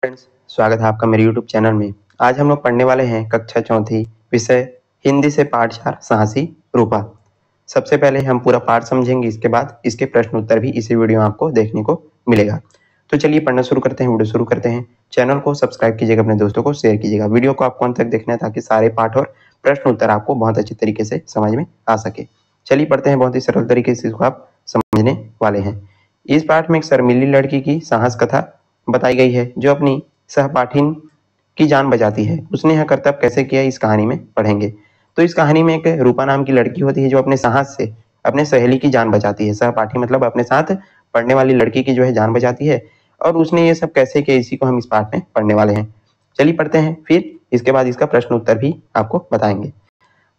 Friends, स्वागत है आपका मेरे YouTube चैनल में। आज हम लोग पढ़ने वाले हैं कक्षा चौथी विषय हिंदी से पाठ 4 साहसी रूपा। सबसे पहले हम पूरा पाठ समझेंगे, इसके बाद इसके प्रश्न उत्तर भी इसी वीडियो में आपको देखने को मिलेगा। तो चलिए पढ़ना शुरू करते हैं, वीडियो शुरू करते हैं। चैनल को सब्सक्राइब कीजिएगा, अपने दोस्तों को शेयर कीजिएगा। वीडियो को आपको अंत तक देखना है ताकि सारे पाठ और प्रश्न उत्तर आपको बहुत अच्छी तरीके से समझ में आ सके। चलिए पढ़ते हैं, बहुत ही सरल तरीके से इसको आप समझने वाले हैं। इस पाठ में एक शर्मीली लड़की की साहस कथा बताई गई है जो अपनी सहपाठिन की जान बचाती है। उसने यह कर्तव्य कैसे किया, इस कहानी में पढ़ेंगे। तो इस कहानी में एक रूपा नाम की लड़की होती है जो अपने साहस से अपने सहेली की जान बचाती है। सहपाठी मतलब अपने साथ पढ़ने वाली लड़की की जो है जान बचाती है। और उसने ये सब कैसे किया, इसी को हम इस पाठ में पढ़ने वाले हैं। चलिए पढ़ते हैं, फिर इसके बाद इसका प्रश्न उत्तर भी आपको बताएंगे।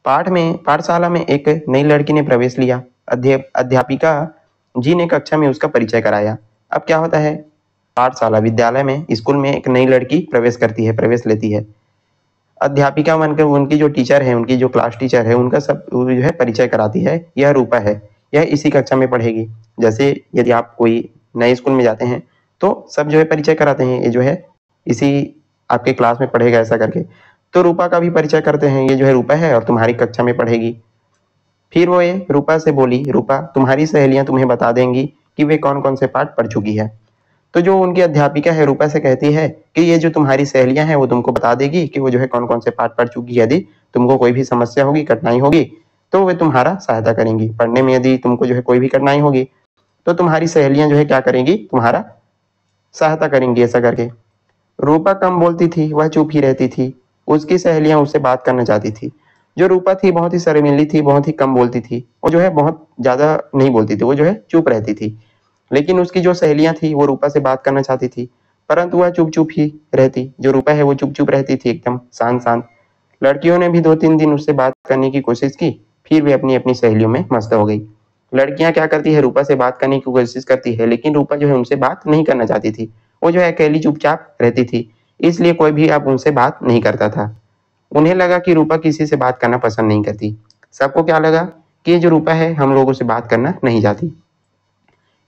पाठशाला में एक नई लड़की ने प्रवेश लिया। अध्यापिका जी ने कक्षा में उसका परिचय कराया। अब क्या होता है, पाठशाला विद्यालय में स्कूल में एक नई लड़की प्रवेश लेती है। अध्यापिका बनकर उनकी जो टीचर है, उनकी जो क्लास टीचर है, उनका सब जो है परिचय कराती है। यह रूपा है, यह इसी कक्षा में पढ़ेगी। जैसे यदि आप कोई नए स्कूल में जाते हैं तो सब जो है परिचय कराते हैं, ये जो है इसी आपके क्लास में पढ़ेगा ऐसा करके। तो रूपा का भी परिचय करते हैं, ये जो है रूपा है और तुम्हारी कक्षा में पढ़ेगी। फिर वो ये रूपा से बोली, रूपा तुम्हारी सहेलियां तुम्हें बता देंगी कि वे कौन कौन से पाठ पढ़ चुकी है। तो जो उनकी अध्यापिका है रूपा से कहती है कि ये जो तुम्हारी सहेलियां हैं वो तुमको बता देगी कि वो जो है कौन कौन से पाठ पढ़ चुकी है। यदि तुमको कोई भी समस्या होगी, कठिनाई होगी, तो वे तुम्हारा सहायता करेंगी पढ़ने में। यदि तुमको जो है कोई भी कठिनाई होगी तो तुम्हारी सहेलियां जो है क्या करेंगी, तुम्हारा सहायता करेंगी ऐसा करके। रूपा कम बोलती थी, वह चुप ही रहती थी। उसकी सहेलियां उससे बात करना चाहती थी। जो रूपा थी बहुत ही शर्मीली थी, बहुत ही कम बोलती थी। वो जो है बहुत ज्यादा नहीं बोलती थी, वो जो है चुप रहती थी। लेकिन उसकी जो सहेलियां थी वो रूपा से बात करना चाहती थी, परंतु वह चुप चुप ही रहती। जो रूपा है वो चुप चुप रहती थी, एकदम शांत शांत। लड़कियों ने भी 2-3 दिन उससे बात करने की कोशिश की, फिर वे अपनी अपनी सहेलियों में मस्त हो गई। लड़कियां क्या करती है, रूपा से बात करने की कोशिश करती है, लेकिन रूपा जो है उनसे बात नहीं करना चाहती थी। वो जो है अकेली चुपचाप रहती थी, इसलिए कोई भी अब उनसे बात नहीं करता था। उन्हें लगा कि रूपा किसी से बात करना पसंद नहीं करती। सबको क्या लगा कि ये जो रूपा है हम लोगों से बात करना नहीं चाहती।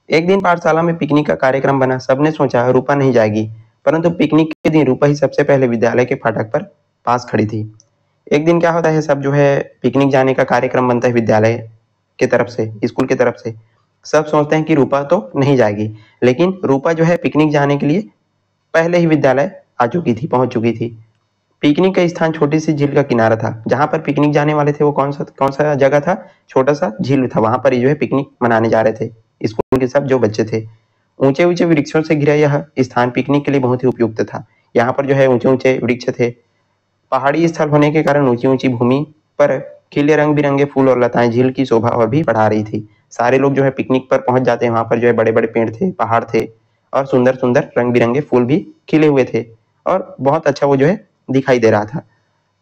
एक दिन पाठशाला में पिकनिक का कार्यक्रम बना। सबने सोचा रूपा नहीं जाएगी, परंतु पिकनिक के दिन रूपा ही सबसे पहले विद्यालय के फाटक पर पास खड़ी थी। एक दिन क्या होता है, सब जो है पिकनिक जाने का कार्यक्रम बनता है विद्यालय के तरफ से, स्कूल के तरफ से। सब सोचते हैं कि रूपा तो नहीं जाएगी, लेकिन रूपा जो है पिकनिक जाने के लिए पहले ही विद्यालय आ चुकी थी, पहुंच चुकी थी। पिकनिक का स्थान छोटी सी झील का किनारा था। जहां पर पिकनिक जाने वाले थे वो कौन सा जगह था, छोटा सा झील था। वहां पर जो है पिकनिक मनाने जा रहे थे स्कूल के सब जो बच्चे थे। ऊंचे ऊंचे वृक्षों से घिरा यह स्थान पिकनिक के लिए बहुत ही उपयुक्त था। यहाँ पर जो है ऊंचे ऊंचे वृक्ष थे। पहाड़ी स्थल होने के कारण ऊंची ऊंची भूमि पर खिले रंग बिरंगे फूल और लताएं झील की शोभा और भी बढ़ा रही थी। सारे लोग जो है पिकनिक पर पहुंच जाते हैं। वहां पर जो है बड़े बड़े पेड़ थे, पहाड़ थे और सुंदर सुंदर रंग बिरंगे फूल भी खिले हुए थे और बहुत अच्छा वो जो है दिखाई दे रहा था।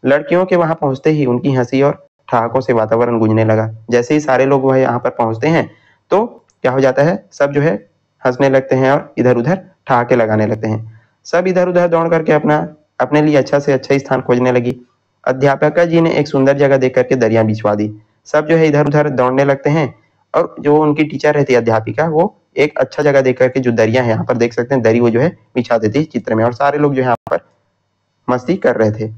लड़कियों के वहां पहुंचते ही उनकी हंसी और ठहाकों से वातावरण गूंजने लगा। जैसे ही सारे लोग वह यहाँ पर पहुंचते हैं तो क्या हो जाता है, सब जो है हंसने लगते हैं और इधर उधर ठहाके लगाने लगते हैं। सब इधर उधर दौड़ करके अपने लिए अच्छा से अच्छा स्थान खोजने लगी। अध्यापिका जी ने एक सुंदर जगह देख करके दरिया बिछवा दी। सब जो है इधर उधर दौड़ने लगते हैं और जो उनकी टीचर रहती है अध्यापिका, वो एक अच्छा जगह देख करके, जो दरिया है यहाँ पर देख सकते हैं, दरी वो जो है बिछा देती है चित्र में। और सारे लोग जो यहाँ पर मस्ती कर रहे थे।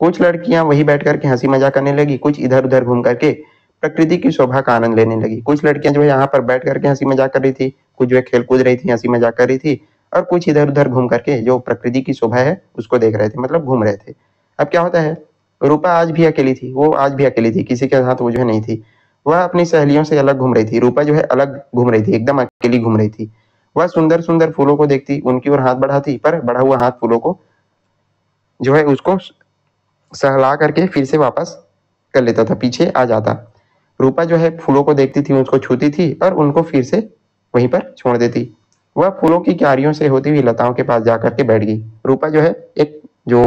कुछ लड़कियां वही बैठ करके हंसी मजाक करने लगी, कुछ इधर उधर घूम करके प्रकृति की शोभा का आनंद लेने लगी। कुछ लड़कियां जो है यहाँ पर बैठ करके हंसी मजाक कर रही थी, कुछ जो है खेल कूद रही थी, हंसी मजाक कर रही थी, और कुछ इधर उधर घूम करके जो प्रकृति की शोभा है उसको देख रहे थे, मतलब घूम रहे थे। अब क्या होता है, रूपा आज भी अकेली थी। वो आज भी अकेली थी, किसी के साथ वो जो है नहीं थी। वह अपनी सहेलियों से अलग घूम रही थी। रूपा जो है अलग घूम रही थी, एकदम अकेली घूम रही थी। वह सुंदर सुंदर फूलों को देखती, उनकी ओर हाथ बढ़ाती, पर बढ़ा हुआ हाथ फूलों को जो है उसको सहला करके फिर से वापस कर लेता था, पीछे आ जाता। रूपा जो है फूलों को देखती थी, उसको छूती थी और उनको फिर से वहीं पर छोड़ देती। वह फूलों की क्यारियों से होती हुई लताओं के पास जाकर के बैठ गई। रूपा जो है एक जो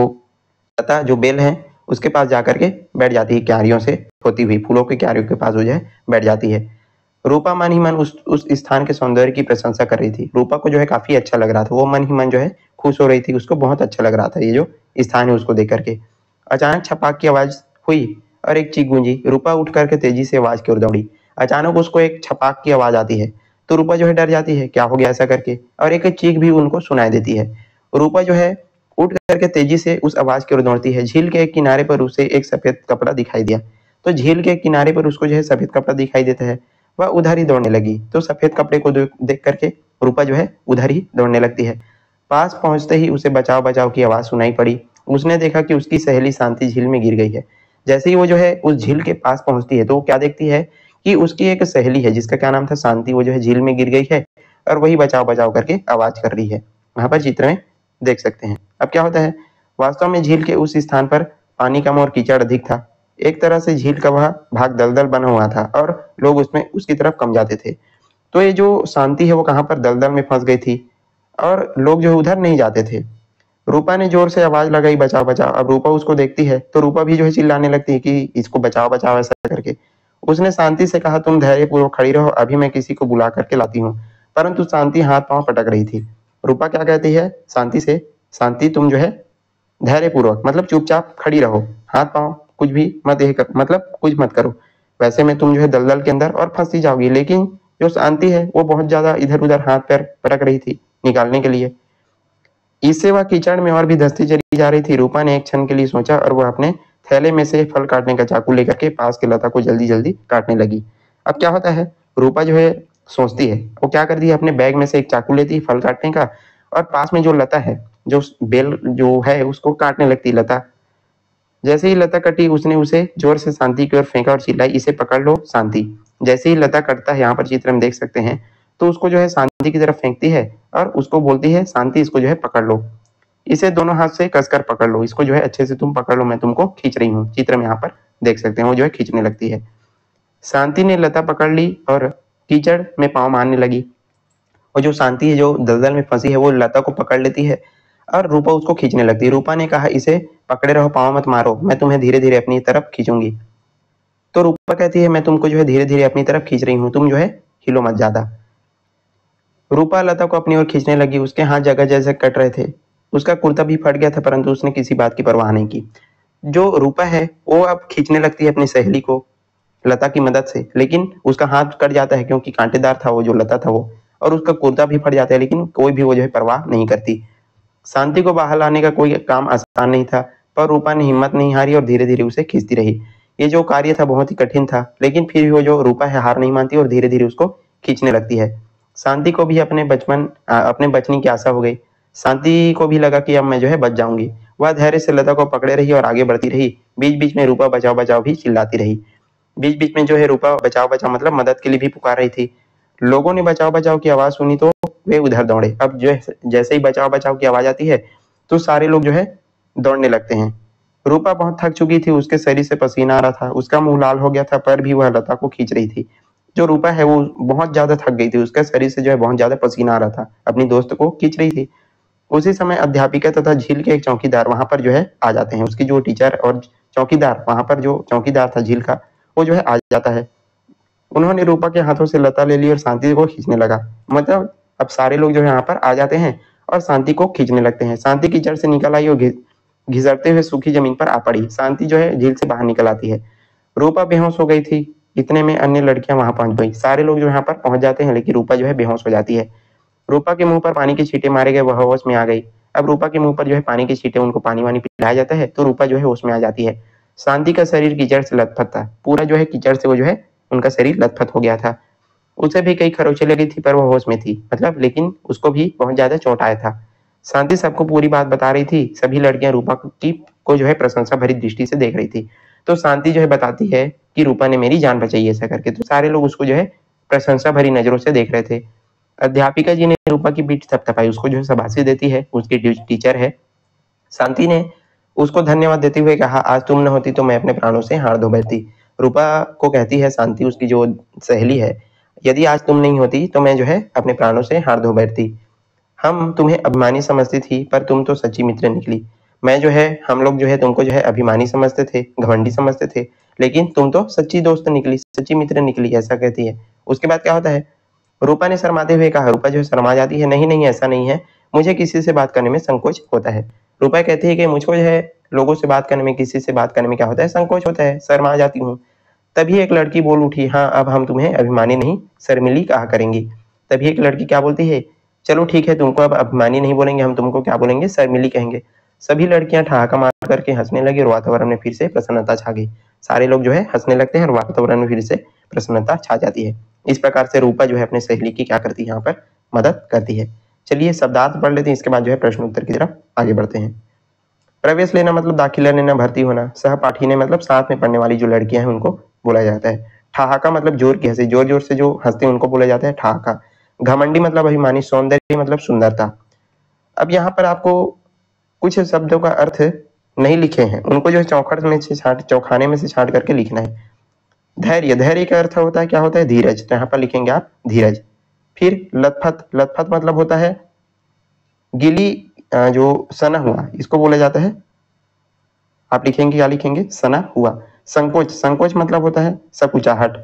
लता, जो बेल है, उसके पास जाकर के बैठ जाती है। क्यारियों से होती हुई फूलों की क्यारियों के पास वो जो है बैठ जाती है। रूपा मन ही मन उस स्थान के सौंदर्य की प्रशंसा कर रही थी। रूपा को जो है काफी अच्छा लग रहा था। वो मन ही मन जो है खुश हो रही थी, उसको बहुत अच्छा लग रहा था ये जो स्थान है उसको देख करके। अचानक छपाक की आवाज हुई और एक चीख गूंजी। रूपा उठ करके तेजी से आवाज की ओर दौड़ी। अचानक उसको एक छपाक की आवाज आती है तो रूपा जो है डर जाती है, क्या हो गया ऐसा करके, और एक चीख भी उनको सुनाई देती है। रूपा जो है उठ करके तेजी से उस आवाज की ओर दौड़ती है। झील के एक किनारे पर उसे एक सफेद कपड़ा दिखाई दिया। तो झील के किनारे पर उसको जो है सफेद कपड़ा दिखाई देता है। वह उधर ही दौड़ने लगी। तो सफेद कपड़े को देख करके रूपा जो है उधर ही दौड़ने लगती है। पास पहुंचते ही उसे बचाओ बचाओ की आवाज सुनाई पड़ी। उसने देखा कि उसकी सहेली शांति झील में गिर गई है। जैसे ही वो जो है उस झील के पास पहुंचती है तो वो क्या देखती है कि उसकी एक सहेली है जिसका क्या नाम था शांति, वो जो है झील में गिर गई है और वही बचाओ बचाओ करके आवाज कर रही है। वहां पर चित्र में देख सकते हैं। अब क्या होता है, वास्तव में झील के उस स्थान पर पानी कम और कीचड़ अधिक था। एक तरह से झील का वह भाग दलदल बना हुआ था और लोग उसमें उसकी तरफ कम जाते थे। तो ये जो शांति है वो कहाँ पर दलदल में फंस गई थी और लोग जो है उधर नहीं जाते थे। रूपा ने जोर से आवाज लगाई, बचाओ बचाओ। अब रूपा उसको देखती है तो रूपा भी जो है चिल्लाने लगती है कि इसको बचाओ बचाओ ऐसा करके। उसने शांति से कहा, तुम धैर्यपूर्वक खड़ी रहो, अभी मैं किसी को बुला करके लाती हूँ। परंतु शांति हाथ पांव पटक रही थी। रूपा क्या कहती है शांति से, शांति तुम जो है धैर्यपूर्वक मतलब चुपचाप खड़ी रहो, हाथ पांव कुछ भी मत मतलब कुछ मत करो, वैसे में तुम जो है दलदल के अंदर और फंसी जाओगी। लेकिन जो शांति है वो बहुत ज्यादा इधर उधर हाथ पैर पटक रही थी निकालने के लिए। इससे वह कीचड़ में और भी धंसती चली जा रही थी। रूपा ने एक क्षण के लिए सोचा और वह अपने थैले में से फल काटने का चाकू लेकर के पास के लता को जल्दी जल्दी काटने लगी। अब क्या होता है, रूपा जो है सोचती है, वो क्या करती है अपने बैग में से एक चाकू लेती है फल काटने का और पास में जो लता है, जो बेल जो है उसको काटने लगती लता। जैसे ही लता कटी उसने उसे जोर से शांति की ओर फेंका और चिल्लाई, इसे पकड़ लो शांति। जैसे ही लता कटता है, यहाँ पर चित्र में देख सकते हैं, तो उसको जो है शांति की तरफ फेंकती है और उसको बोलती है शांति इसको जो है पकड़ लो, इसे दोनों हाथ से कसकर पकड़ लो, इसको जो है अच्छे से तुम पकड़ लो, मैं तुमको खींच रही हूँ। चित्र में यहाँ पर देख सकते हैं वो जो है खींचने लगती है। शांति ने लता पकड़ ली और कीचड़ में पाँव मारने लगी। और जो शांति है जो दलदल में फंसी है वो लता को पकड़ लेती है और रूपा उसको खींचने लगती है। रूपा ने कहा, इसे पकड़े रहो, पाँव मत मारो, मैं तुम्हें धीरे धीरे अपनी तरफ खींचूंगी। तो रूपा कहती है, मैं तुमको जो है धीरे धीरे अपनी तरफ खींच रही हूँ, तुम जो है हिलो मत ज्यादा। रूपा लता को अपनी ओर खींचने लगी। उसके हाथ जगह जैसे कट रहे थे। उसका कुर्ता भी फट गया था परंतु उसने किसी बात की परवाह नहीं की। जो रूपा है वो अब खींचने लगती है अपनी सहेली को लता की मदद से, लेकिन उसका हाथ कट जाता है क्योंकि कांटेदार था वो जो लता था वो, और उसका कुर्ता भी फट जाता है, लेकिन कोई भी वो जो है परवाह नहीं करती। शांति को बाहर लाने का कोई काम आसान नहीं था, पर रूपा ने हिम्मत नहीं हारी और धीरे धीरे उसे खींचती रही। ये जो कार्य था बहुत ही कठिन था, लेकिन फिर भी वो जो रूपा है हार नहीं मानती और धीरे धीरे उसको खींचने लगती है। शांति को भी अपने बचने की आशा हो गई। शांति को भी लगा कि अब मैं जो है बच जाऊंगी। वह धैर्य से लता को पकड़े रही और आगे बढ़ती रही। बीच बीच में रूपा बचाओ बचाओ भी चिल्लाती रही। बीच बीच में जो है रूपा बचाओ बचाओ मतलब मदद के लिए भी पुकार रही थी। लोगों ने बचाओ बचाओ की आवाज सुनी तो वे उधर दौड़े। अब जो है जैसे ही बचाओ बचाओ की आवाज आती है तो सारे लोग जो है दौड़ने लगते हैं। रूपा बहुत थक चुकी थी, उसके शरीर से पसीना आ रहा था, उसका मुंह लाल हो गया था, पर भी वह लता को खींच रही थी। जो रूपा है वो बहुत ज्यादा थक गई थी, उसके शरीर से जो है बहुत ज्यादा पसीना आ रहा था, अपनी दोस्त को खींच रही थी। उसी समय अध्यापिका तथा झील के एक चौकीदार वहां पर जो है आ जाते हैं। उसकी जो टीचर और चौकीदार, वहां पर जो चौकीदार था झील का, वो जो है आ जाता है। उन्होंने रूपा के हाथों से लता ले ली और शांति को खींचने लगा। मतलब अब सारे लोग जो है यहाँ पर आ जाते हैं और शांति को खींचने लगते हैं। शांति कीचड़ से निकल आई और घिसटते हुए सूखी जमीन पर आ पड़ी। शांति जो है झील से बाहर निकल आती है। रूपा बेहोश हो गई थी। इतने में अन्य लड़कियां वहां पहुंच गई। सारे लोग जो यहाँ पर पहुंच जाते हैं, लेकिन रूपा जो है बेहोश हो जाती है। रूपा के मुंह पर पानी के छींटे मारे गए, वह होश में आ गई। अब रूपा के मुंह पर जो है पानी के छींटे, उनको पानी वानी पिलाया जाता है तो रूपा जो है होश में आ जाती है। शांति का शरीर कीचड़ से लथपथ था। पूरा जो है कीचड़ से वो जो है उनका शरीर लथपथ हो गया था। उसे भी कई खरोंचें लगी थी पर वो होश में थी, मतलब लेकिन उसको भी बहुत ज्यादा चोट आया था। शांति सबको पूरी बात बता रही थी। सभी लड़कियां रूपा की को जो है प्रशंसा भरी दृष्टि से देख रही थी। तो शांति जो है बताती है कि रूपा ने मेरी जान बचाई ऐसा करके। तो सारे लोग उसको जो है प्रशंसा भरी नजरों से देख रहे थे। अध्यापिका जी ने रूपा की पीठ थपथपाई, उसको जो है शाबाशी देती है, उसकी टीचर है। शांति ने उसको धन्यवाद देते हुए कहा, आज तुम न होती तो मैं अपने प्राणों से हार धो बैठती। रूपा को कहती है शांति, उसकी जो सहेली है, यदि आज तुम नहीं होती तो मैं जो है अपने प्राणों से हार धो बैठती। हम तुम्हें अभिमानी समझती थी पर तुम तो सच्ची मित्र निकली। मैं जो है हम लोग जो है तुमको जो है अभिमानी समझते थे, घमंडी समझते थे, लेकिन तुम तो सच्ची दोस्त निकली, सच्ची मित्र निकली, ऐसा कहती है। उसके बाद क्या होता है, रूपा ने शर्माते हुए कहा। रूपा जो है शर्मा जाती है, नहीं नहीं ऐसा नहीं है, मुझे किसी से बात करने में संकोच होता है। रूपा कहती है कि मुझको जो है लोगों से बात करने में, किसी से बात करने में क्या होता है, संकोच होता है, शर्मा जाती हूँ। तभी एक लड़की बोल उठी, हाँ अब हम तुम्हें अभिमानी नहीं शर्मिली कहा करेंगी। तभी एक लड़की क्या बोलती है, चलो ठीक है, तुमको अब अभिमानी नहीं बोलेंगे, हम तुमको क्या बोलेंगे, शर्मिली कहेंगे। सभी लड़कियां ठहाका मार करके हंसने लगी और वातावरण में फिर से प्रसन्नता छा गई। सारे लोग जो है हंसने लगते हैं और वातावरण में फिर से प्रसन्नता छा जाती है। इस प्रकार से रूपा जो है अपने सहेली की क्या करती है, यहाँ पर मदद करती है। चलिए शब्दार्थ पढ़ लेते हैं, इसके बाद जो है प्रश्न उत्तर की तरफ आगे बढ़ते हैं। प्रवेश लेना मतलब दाखिला लेना, भर्ती होना। सहपाठी ने मतलब साथ में पढ़ने वाली जो लड़कियां हैं उनको बोला जाता है। ठहाका मतलब जोर की हंसी, जोर जोर से जो हंसते हैं उनको बोला जाता है ठहाका। घमंडी मतलब अभिमानी, सौंदर्य मतलब सुंदरता। अब यहाँ पर आपको कुछ शब्दों का अर्थ नहीं लिखे हैं, उनको जो है चौखाने में से छांट करके लिखना है। धैर्य, धैर्य का अर्थ होता है क्या होता है, धीरज। तो यहाँ पर लिखेंगे आप धीरज। फिर लथपथ, लथपथ मतलब होता है गीली जो सना हुआ, इसको बोला जाता है, आप लिखेंगे क्या लिखेंगे, सना हुआ। संकोच, संकोच मतलब होता है संकुचाहट।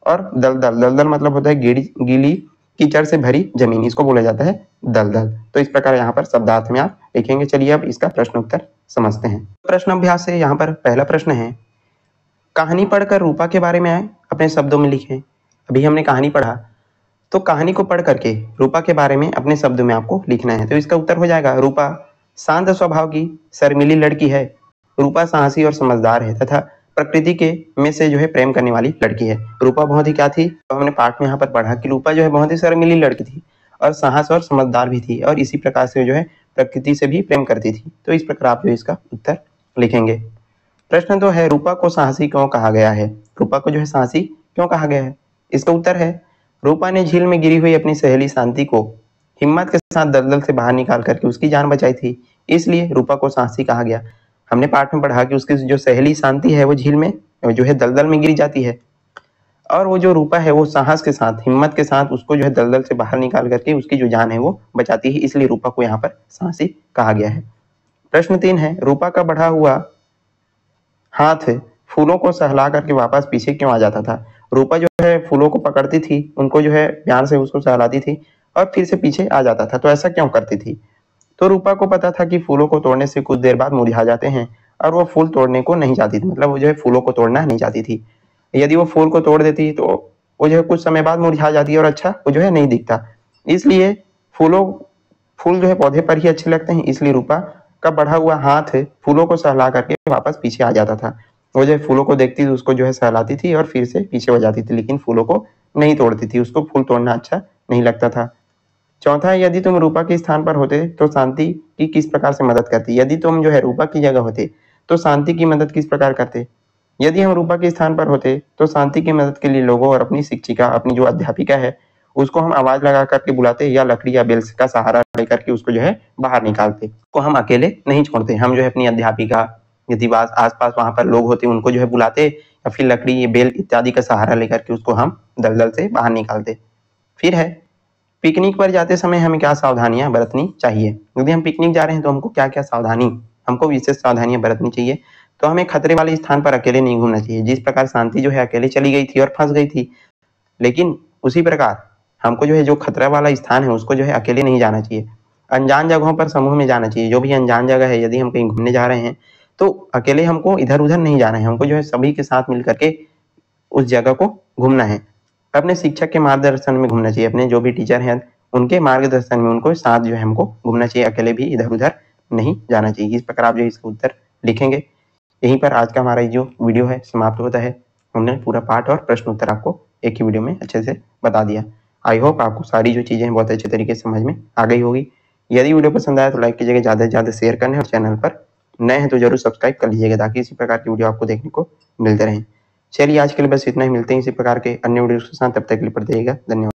और दलदल, दलदल मतलब होता है गीली कीचड़ से भरी जमीन, इसको बोला जाता है दलदल। तो इस प्रकार यहाँ पर शब्दार्थ में आप लिखेंगे। चलिए अब इसका प्रश्न उत्तर समझते हैं। प्रश्न अभ्यास से यहाँ पर पहला प्रश्न है, कहानी पढ़कर रूपा के बारे में अपने शब्दों में लिखें। अभी हमने कहानी पढ़ा, तो कहानी को पढ़ करके रूपा के बारे में अपने शब्दों में आपको लिखना है। तो इसका उत्तर हो जाएगा, रूपा शांत स्वभाव की शर्मीली लड़की है। रूपा साहसी और समझदार है तथा प्रकृति के में से जो है प्रेम करने वाली लड़की है। रूपा बहुत ही क्या थी, तो हमने पाठ में यहाँ पर पढ़ा कि रूपा जो है बहुत ही शर्मीली लड़की थी और साहस और समझदार भी थी, और इसी प्रकार से जो है प्रकृति से भी प्रेम करती थी। तो इस प्रकार आप जो इसका उत्तर लिखेंगे। प्रश्न तो है, रूपा को साहसी क्यों कहा गया है। रूपा को जो है साहसी क्यों कहा गया है, इसका उत्तर है, रूपा ने झील में गिरी हुई अपनी सहेली शांति को हिम्मत के साथ दलदल से बाहर निकाल करके उसकी जान बचाई थी, इसलिए रूपा को साहसी कहा गया। हमने पाठ में पढ़ा कि उसकी जो सहेली शांति है वो झील में जो है दलदल में गिरी जाती है, और वो जो रूपा है वो साहस के साथ, हिम्मत के साथ उसको जो है दलदल से बाहर निकाल करके उसकी जो जान है वो बचाती है, इसलिए रूपा को यहाँ पर साहसी कहा गया है। प्रश्न 3 है, रूपा का बढ़ा हुआ हाथ फूलों को सहला करके वापस पीछे क्यों आ जाता था। रूपा जो है फूलों को पकड़ती थी, उनको जो है प्यार से उसको सहलाती थी और फिर से पीछे आ जाता था, तो ऐसा क्यों करती थी। तो रूपा को पता था कि फूलों को तोड़ने से कुछ देर बाद मुरझा जाते हैं, और वो फूल तोड़ने को नहीं चाहती थी, मतलब वो जो है फूलों को तोड़ना नहीं चाहती थी। यदि वो फूल को तोड़ देती तो वो जो है कुछ समय बाद मुरझा जाती है और अच्छा वो जो है नहीं दिखता, इसलिए फूल जो है पौधे पर ही अच्छे लगते हैं, इसलिए रूपा का बढ़ा हुआ हाथ फूलों को सहला करके वापस पीछे आ जाता था। वो जो है फूलों को देखती थी, उसको जो है सहलाती थी और फिर से पीछे हो जाती थी, लेकिन फूलों को नहीं तोड़ती थी, उसको फूल तोड़ना अच्छा नहीं लगता था। चौथा है, यदि तुम रूपा के स्थान पर होते तो शांति की किस प्रकार से मदद करती। यदि तुम जो है रूपा की जगह होते तो शांति की मदद किस प्रकार करते। यदि हम रूपा के स्थान पर होते तो शांति की मदद के लिए लोगों और अपनी शिक्षिका, अपनी जो अध्यापिका है, उसको हम आवाज लगा करके बुलाते, या लकड़ी या बेल का सहारा लेकर के उसको जो है बाहर निकालते, को हम अकेले नहीं छोड़ते। हम जो है अपनी अध्यापिका, यदि आसपास वहां पर लोग होते उनको जो है बुलाते, या फिर लकड़ी, बेल इत्यादि का सहारा लेकर के उसको हम दलदल से बाहर निकालते। फिर है, पिकनिक पर जाते समय हमें क्या सावधानियां बरतनी चाहिए। यदि हम पिकनिक जा रहे हैं तो हमको क्या क्या सावधानी, हमको विशेष सावधानियां बरतनी चाहिए। तो हमें खतरे वाले स्थान पर अकेले नहीं घूमना चाहिए। जिस प्रकार शांति जो है अकेले चली गई थी और फंस गई थी, लेकिन उसी प्रकार हमको जो है जो खतरा वाला स्थान है उसको जो है अकेले नहीं जाना चाहिए। अनजान जगहों पर समूह में जाना चाहिए। जो भी अनजान जगह है, यदि हम कहीं घूमने जा रहे हैं तो अकेले हमको इधर उधर नहीं जाना है, हमको जो है सभी के साथ मिल करके उस जगह को घूमना है। अपने शिक्षक के मार्गदर्शन में घूमना चाहिए, अपने जो भी टीचर हैं उनके मार्गदर्शन में उनको साथ जो है हमको घूमना चाहिए, अकेले भी इधर उधर नहीं जाना चाहिए। इस प्रकार आप जो इसका उत्तर लिखेंगे। यहीं पर आज का हमारा जो वीडियो है समाप्त होता है। हमने पूरा पाठ और प्रश्न उत्तर आपको एक ही वीडियो में अच्छे से बता दिया। आई होप आपको सारी जो चीज़ें हैं बहुत अच्छे तरीके से समझ में आ गई होगी। यदि वीडियो पसंद आया तो लाइक कीजिएगा, ज़्यादा से ज़्यादा शेयर करने, और चैनल पर नए हैं तो जरूर सब्सक्राइब कर लीजिएगा, ताकि इसी प्रकार की वीडियो आपको देखने को मिलते रहें। चलिए आज के लिए बस इतना ही, मिलते हैं इसी प्रकार के अन्य वीडियो के साथ, तब तक के लिए पढ़ते रहिएगा। धन्यवाद।